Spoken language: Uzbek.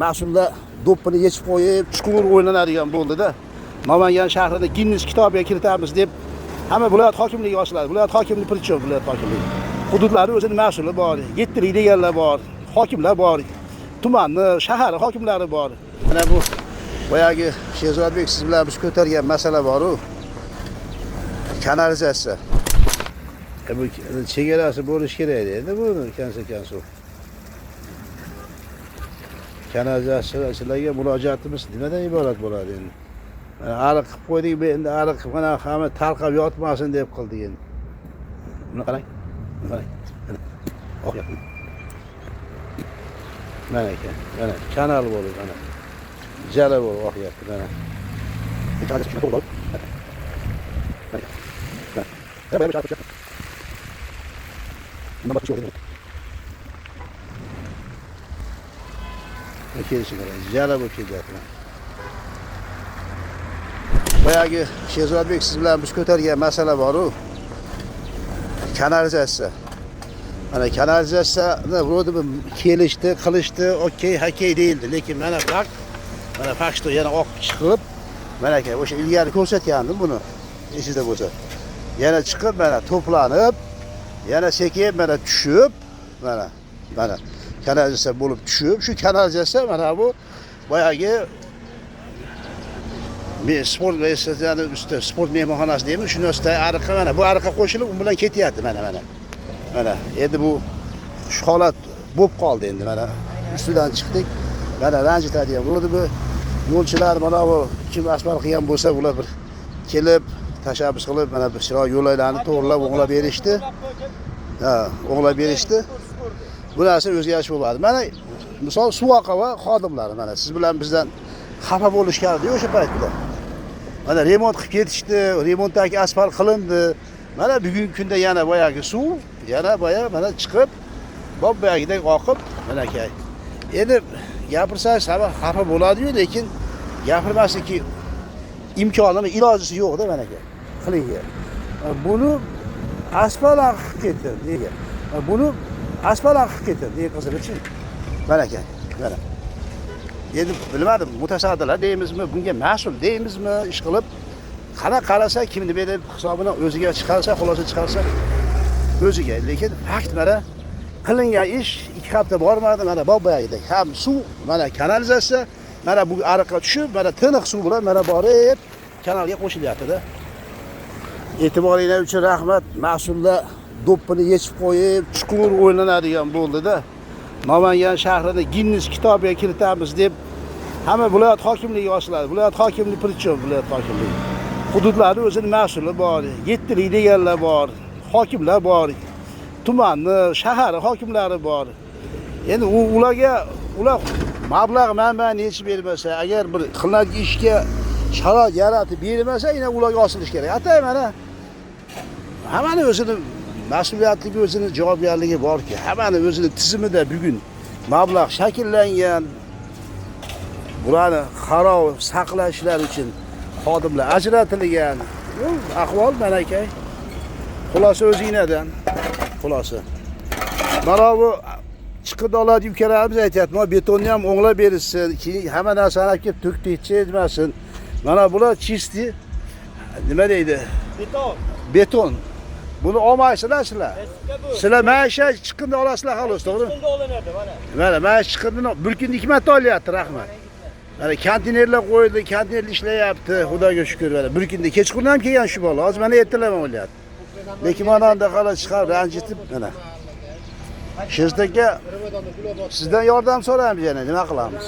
mas'ullar do'ppini yechib qo'yib, chuqur o'ylanadigan bo'ldi-da. Namangan shahrida Ginnes kitobiga kiritamiz deb hamma viloyat hokimligi ochiladi. Viloyat hokimligi prichon viloyat hokimligi. Hududlari o'zining mas'uli bor, yettalik deganlar bor, hokimlar bor, tumanni, shahar hokimlari bor. Mana bu boyagi Shehzodbek siz bilan biz ko'targan masala bor-ku. Kanalizatsiya. Bu chegarasi bo'lish kerak edi bu kanal. Kanalizatsiyachilarga murojaatimiz nimadan iborat bo'ladi endi? Ariq qilib qo'ydik, endi ariq mana hamma tarqab yotmasin deb qildik endi. Buni qarang. Qarang. Oqyapti. Mana ekan. Mana kanal bo'lib mana. Jala bo'lib oqyapti mana. Jala bo'lib ketyapti. Boyagi Shehzodbek siz bilan biz ko'targan masala bor-ku. Kanalizatsiya. Mana kanalizatsiyani vrodib kelishdi, qilishdi, okey, hakey deyildi, lekin mana faqat yana oqib chiqib, mana aka o'sha ilgari ko'rsatgandim buni. Esingizda bo'lsa. Yana chiqib, mana to'planib, yana sekin mana tushib, mana kanalizatsiya bo'lib tushib, shu kanalizatsiya mana bu boyagi sport mehmonxonasi deymiz, shuni ustida ariqqa mana bu ariqqa qo'shilib, u bilan ketyapti mana. Mana endi bu shu holat bo'lib qoldi endi mana ustidan chiqdik. Mana ranjitadigan bo'ldi bu yo'lchilar mana bu kim asfalt qilgan bo'lsa, ular bir kelib tashabbus qilib mana bir chiroy yo'llarni to'g'rilab o'nglab berishdi. O'nglab berishdi. Bu narsa o'zgarish bo'ladi. Mana misol Suvoqa va xodimlari mana siz bilan bizdan xafa bo'lishgandi o'sha paytda. Mana remont qilib ketishdi, remontdagi asfalt qilindi. Mana bugungi kunda yana boyagi suv, yana mana chiqib, boyagidek oqib, mana aka. Endi gapirsangiz xafa bo'ladi-yu, lekin gapirmaslikki imkonimi, ilojisi yo'q-da mana aka. Qilingan. Buni asfalt qilib ketdi, nega? Buni asfalt qilib ketdi, nega qizig'ichi? Mana aka, mana. Endi bilmadim, mutasaddilar deymizmi, bunga mas'ul deymizmi, ish qilib qarasa kimni berib hisobidan o'ziga chiqarsa, xulosa chiqarsa o'ziga, lekin fakt mana qilingan ish 2 hafta bormadi, mana boyagidek ham suv, mana kanalizatsiya, mana bu ariqqa tushib, mana tiniq suv bilan mana borib kanalga qo'shilyapti-da. E'tiboringiz uchun rahmat. Mas'ullar do'ppini yechib qo'yib, chuqur o'ylanadigan bo'ldi-da. Namangan shahrida Ginnes kitobiga kiritamiz deb hamma viloyat hokimligi ochiladi. Viloyat hokimligi prichon viloyat hokimligi. Hududlari o'zining mas'uli bor, yettalik deganlar bor, hokimlar bor, tumanni, shahar hokimlari bor. Endi ular mablag' manbani yechib bermasa, agar bir qilinadigan ishga sharoit yaratib bermasa, yana ularga osilish kerak. Atay mana hammani o'zining mas'uliyatligi, o'zining javobgarligi borki, hammani o'zining tizimida bugun mablag' shakllangan. Bularni qaror saqlashlar uchun xodimlar ajratilgan. Ahvol mana aka. Xulosa o'zingizdan. Xulosa. Mana bu chiqindilarni yukaramiz aytyapti. Mana betonni ham o'nglab berishsin, keyin hamma narsani olib kelib to'kdik, etmasin. Mana bular chisti nima deydi? Beton. Buni olmaysizlar sizlar. Sizlar maisha chiqindi olasizlar xolos, to'g'rimi? Chiqindi olinadi mana. Mana chiqindini bir kunda 2 marta olyapti, rahmat. Mana konteynerlar qo'yildi, konteyner ishlayapti, Xudoga shukr. Mana bir kunda kechqurun ham kelgan shu bola. Hozir mana ertalab olyapti. Lekin mana unda qala chiqib ranjitib mana. Shehzodga sizdan yordam so'raymiz yana, nima qilamiz?